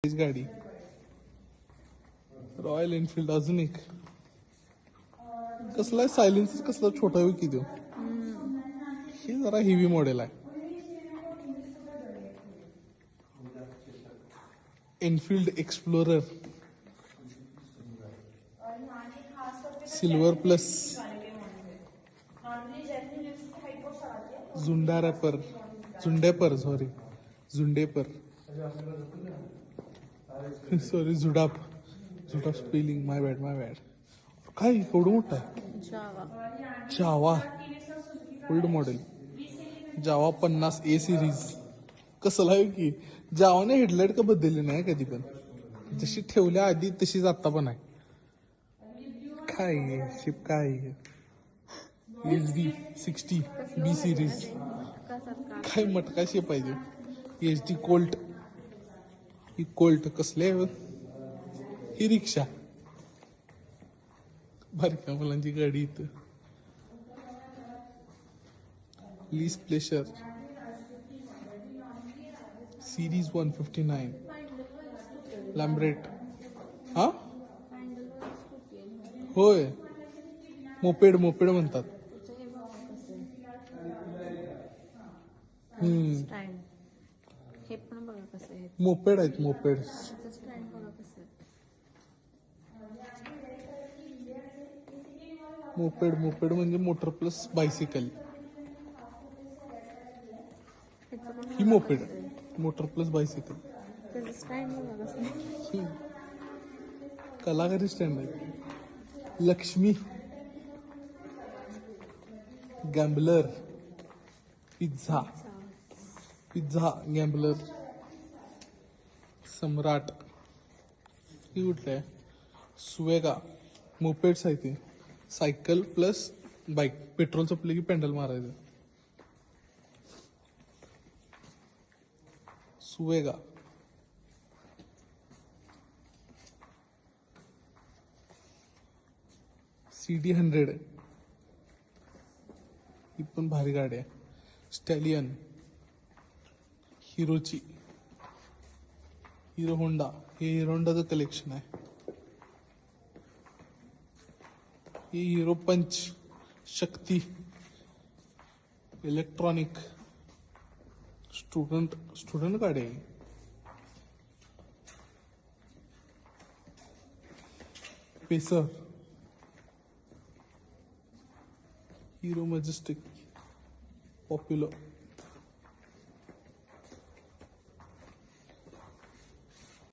हीच गाडी royal Enfield. अजून एक कसला सायलेन्सर कसला छोटा होईल की देऊ. हे जरा हेवी मॉडेल आहे. Enfield Explorer silver plus Zundapp sorry Zundapp spelling my bad. काय एवढं मोठं आहे. Jawa old model Jawa 50A series. कसला आहे की जावाने हेडलाईट का बदलली नाही कधी पण. जशी ठेवल्या आधी तशीच आता पण आहे. काय शिप काय HD60B सिरीज. काय मटका शेप पाहिजे. HD Colt. ही कोल्ट कसले ही रिक्षा. बारक्या मुलांची गाडी इथं. लीस प्लेशर सिरीज 159 लॅम्ब्रेट. हा होय मोपेड म्हणतात. हे पण बघा कसं आहे. मोपेड आहेत मोपेड. स्टँड बघा कसं मोपेड म्हणजे मोटर प्लस बायसिकल. ही मोपेड मोटर प्लस बायसिकल. त्याचं स्टँड बघा कसं. कलाकारी स्टँड आहे. लक्ष्मी गॅम्बलर पिझ्झा गॅम्बलर सम्राट. ही कुठलं आहे. सुवेगा मोपेड्स आहे ते. Cycle plus bike. पेट्रोल संपले की पेंडल मारायचं. सुवेगा CD100 ही पण भारी गाडी आहे. स्टॅलियन हिरो होंडा. हे हिरो होंडाचं कलेक्शन आहे. ही हिरो पंच शक्ती इलेक्ट्रॉनिक. स्टुडंट गाडी आहे. Pacer hero majestic popular